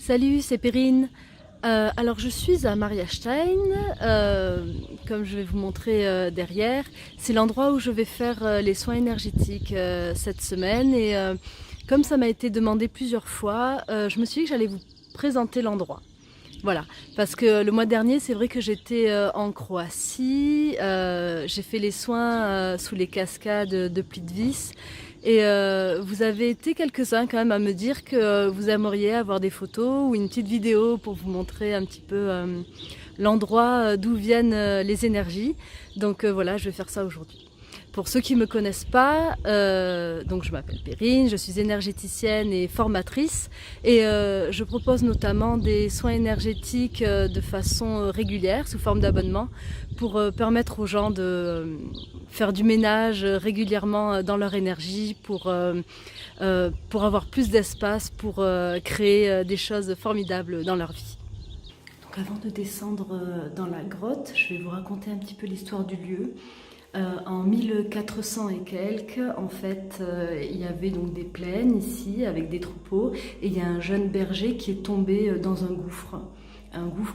Salut, c'est Perrine. Alors je suis à Mariastein, comme je vais vous montrer derrière. C'est l'endroit où je vais faire les soins énergétiques cette semaine et comme ça m'a été demandé plusieurs fois, je me suis dit que j'allais vous présenter l'endroit. Voilà, parce que le mois dernier, c'est vrai que j'étais en Croatie, j'ai fait les soins sous les cascades de Plitvice et vous avez été quelques-uns quand même à me dire que vous aimeriez avoir des photos ou une petite vidéo pour vous montrer un petit peu l'endroit d'où viennent les énergies. Donc voilà, je vais faire ça aujourd'hui. Pour ceux qui ne me connaissent pas, donc je m'appelle Perrine, je suis énergéticienne et formatrice et je propose notamment des soins énergétiques de façon régulière, sous forme d'abonnement, pour permettre aux gens de faire du ménage régulièrement dans leur énergie, pour avoir plus d'espace, pour créer des choses formidables dans leur vie. Donc avant de descendre dans la grotte, je vais vous raconter un petit peu l'histoire du lieu. En 1400 et quelques, en fait, il y avait donc des plaines ici avec des troupeaux et il y a un jeune berger qui est tombé dans un gouffre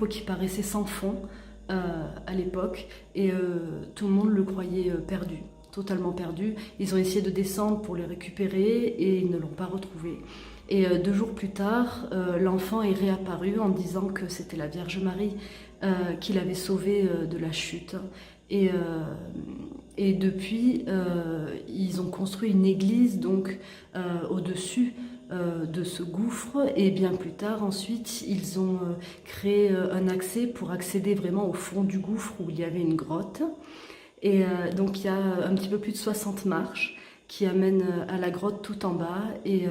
qui paraissait sans fond à l'époque et tout le monde le croyait perdu, totalement perdu. Ils ont essayé de descendre pour le récupérer et ils ne l'ont pas retrouvé. Et 2 jours plus tard, l'enfant est réapparu en disant que c'était la Vierge Marie qui l'avait sauvé de la chute. Et depuis, ils ont construit une église donc au-dessus de ce gouffre et bien plus tard ensuite ils ont créé un accès pour accéder vraiment au fond du gouffre où il y avait une grotte et donc il y a un petit peu plus de 60 marches qui amènent à la grotte tout en bas et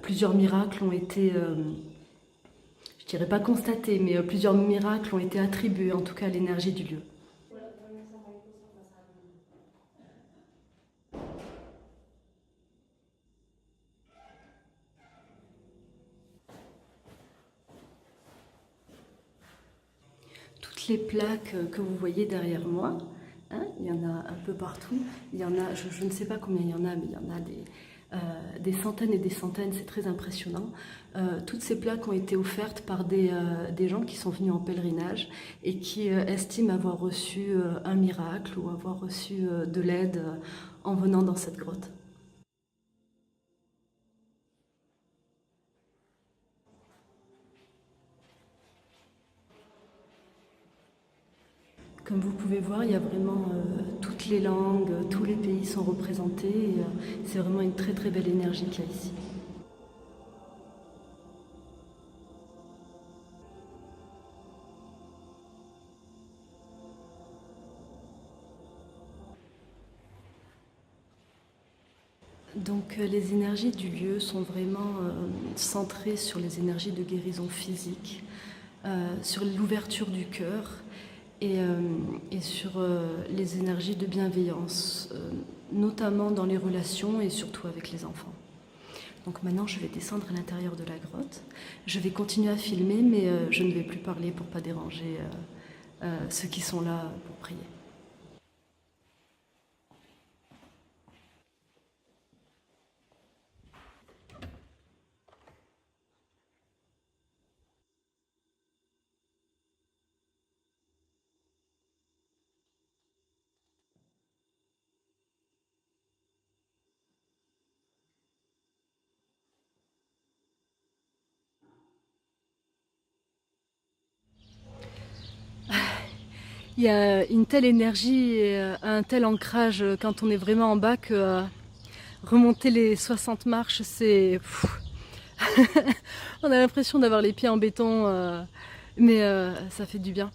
plusieurs miracles ont été je dirais pas constatés mais plusieurs miracles ont été attribués en tout cas à l'énergie du lieu. Toutes les plaques que vous voyez derrière moi, hein, il y en a un peu partout. Il y en a, je ne sais pas combien il y en a, mais il y en a des centaines et des centaines, c'est très impressionnant. Toutes ces plaques ont été offertes par des gens qui sont venus en pèlerinage et qui estiment avoir reçu un miracle ou avoir reçu de l'aide en venant dans cette grotte. Comme vous pouvez voir, il y a vraiment toutes les langues, tous les pays sont représentés et c'est vraiment une très très belle énergie qu'il y a ici. Donc les énergies du lieu sont vraiment centrées sur les énergies de guérison physique, sur l'ouverture du cœur et sur les énergies de bienveillance, notamment dans les relations et surtout avec les enfants. Donc maintenant je vais descendre à l'intérieur de la grotte. Je vais continuer à filmer mais je ne vais plus parler pour ne pas déranger ceux qui sont là pour prier. Il y a une telle énergie et un tel ancrage quand on est vraiment en bas que remonter les 60 marches, c'est... On a l'impression d'avoir les pieds en béton, mais ça fait du bien.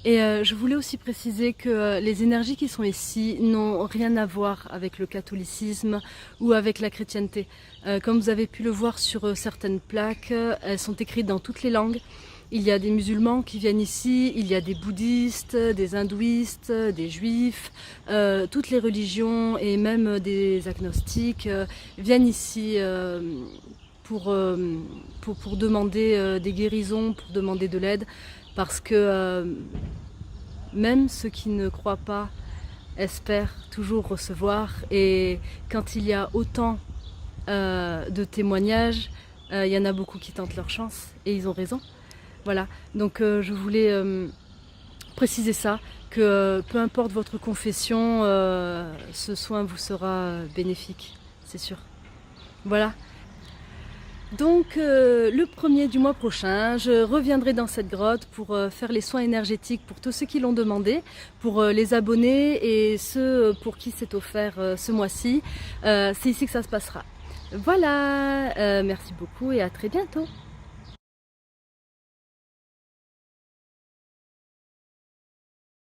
Et je voulais aussi préciser que les énergies qui sont ici n'ont rien à voir avec le catholicisme ou avec la chrétienté. Comme vous avez pu le voir sur certaines plaques, elles sont écrites dans toutes les langues. Il y a des musulmans qui viennent ici, il y a des bouddhistes, des hindouistes, des juifs, toutes les religions et même des agnostiques viennent ici pour demander des guérisons, pour demander de l'aide, parce que même ceux qui ne croient pas espèrent toujours recevoir. Et quand il y a autant de témoignages, Il y en a beaucoup qui tentent leur chance et ils ont raison. Voilà, donc je voulais préciser ça, que peu importe votre confession, ce soin vous sera bénéfique, c'est sûr. Voilà. Donc le 1er du mois prochain, je reviendrai dans cette grotte pour faire les soins énergétiques pour tous ceux qui l'ont demandé, pour les abonnés et ceux pour qui c'est offert ce mois-ci. C'est ici que ça se passera. Voilà, merci beaucoup et à très bientôt.